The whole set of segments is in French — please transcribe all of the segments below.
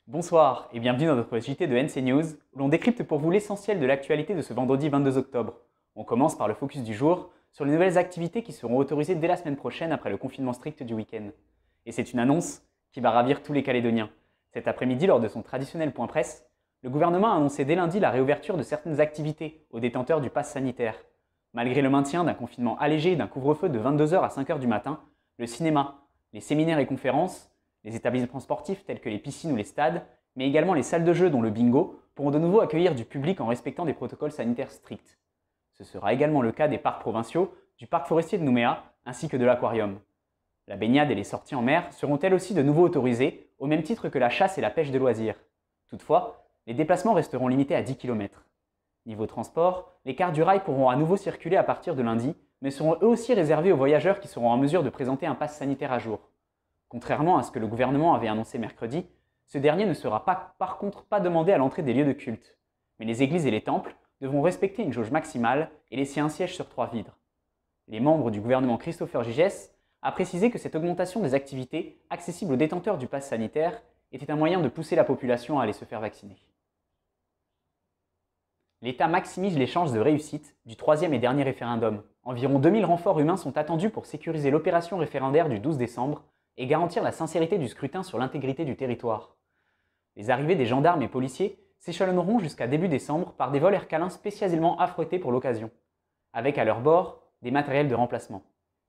Bonsoir et bienvenue dans notre JT de NC News, où l'on décrypte pour vous l'essentiel de l'actualité de ce vendredi 22 octobre. On commence par le focus du jour sur les nouvelles activités qui seront autorisées dès la semaine prochaine après le confinement strict du week-end. Et c'est une annonce qui va ravir tous les Calédoniens. Cet après-midi, lors de son traditionnel point presse, le gouvernement a annoncé dès lundi la réouverture de certaines activités aux détenteurs du pass sanitaire. Malgré le maintien d'un confinement allégé et d'un couvre-feu de 22h à 5h du matin, le cinéma, les séminaires et conférences, les établissements sportifs tels que les piscines ou les stades, mais également les salles de jeu dont le bingo, pourront de nouveau accueillir du public en respectant des protocoles sanitaires stricts. Ce sera également le cas des parcs provinciaux, du parc forestier de Nouméa, ainsi que de l'aquarium. La baignade et les sorties en mer seront elles aussi de nouveau autorisées, au même titre que la chasse et la pêche de loisirs. Toutefois, les déplacements resteront limités à 10 km. Niveau transport, les cars du rail pourront à nouveau circuler à partir de lundi, mais seront eux aussi réservés aux voyageurs qui seront en mesure de présenter un pass sanitaire à jour. Contrairement à ce que le gouvernement avait annoncé mercredi, ce dernier ne sera par contre pas demandé à l'entrée des lieux de culte. Mais les églises et les temples devront respecter une jauge maximale et laisser un siège sur 3 vides. Les membres du gouvernement Christopher Gigès a précisé que cette augmentation des activités accessibles aux détenteurs du pass sanitaire était un moyen de pousser la population à aller se faire vacciner. L'État maximise les chances de réussite du troisième et dernier référendum. Environ 2000 renforts humains sont attendus pour sécuriser l'opération référendaire du 12 décembre et garantir la sincérité du scrutin sur l'intégrité du territoire. Les arrivées des gendarmes et policiers s'échelonneront jusqu'à début décembre par des vols Air Calin spécialement affrétés pour l'occasion, avec à leur bord des matériels de remplacement.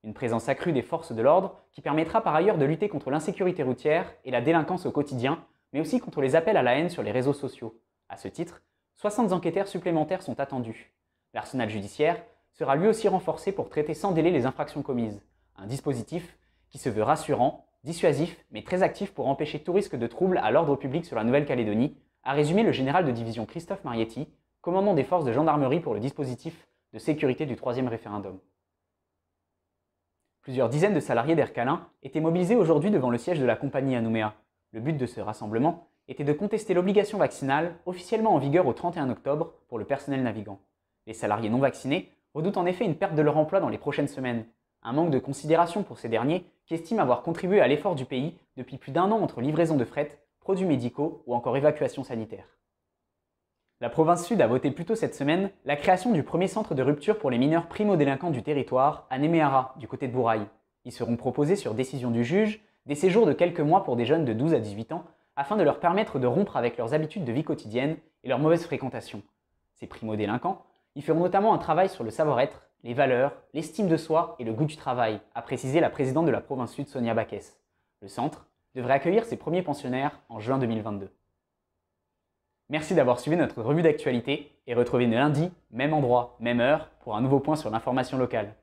Une présence accrue des forces de l'ordre qui permettra par ailleurs de lutter contre l'insécurité routière et la délinquance au quotidien, mais aussi contre les appels à la haine sur les réseaux sociaux. À ce titre, 60 enquêteurs supplémentaires sont attendus. L'arsenal judiciaire sera lui aussi renforcé pour traiter sans délai les infractions commises, un dispositif qui se veut rassurant, dissuasif, mais très actif pour empêcher tout risque de trouble à l'ordre public sur la Nouvelle-Calédonie, a résumé le général de division Christophe Marietti, commandant des forces de gendarmerie pour le dispositif de sécurité du troisième référendum. Plusieurs dizaines de salariés d'Air Calin étaient mobilisés aujourd'hui devant le siège de la compagnie à Nouméa. Le but de ce rassemblement était de contester l'obligation vaccinale officiellement en vigueur au 31 octobre pour le personnel navigant. Les salariés non vaccinés redoutent en effet une perte de leur emploi dans les prochaines semaines, un manque de considération pour ces derniers qui estiment avoir contribué à l'effort du pays depuis plus d'1 an entre livraison de fret, produits médicaux ou encore évacuation sanitaire. La province sud a voté plus tôt cette semaine la création du premier centre de rupture pour les mineurs primo-délinquants du territoire à Néméara, du côté de Bourail. Ils seront proposés sur décision du juge des séjours de quelques mois pour des jeunes de 12 à 18 ans afin de leur permettre de rompre avec leurs habitudes de vie quotidienne et leur mauvaise fréquentation. Ces primo-délinquants y feront notamment un travail sur le savoir-être, les valeurs, l'estime de soi et le goût du travail, a précisé la présidente de la province sud Sonia Baquès. Le centre devrait accueillir ses premiers pensionnaires en juin 2022. Merci d'avoir suivi notre revue d'actualité et retrouvez-nous lundi, même endroit, même heure, pour un nouveau point sur l'information locale.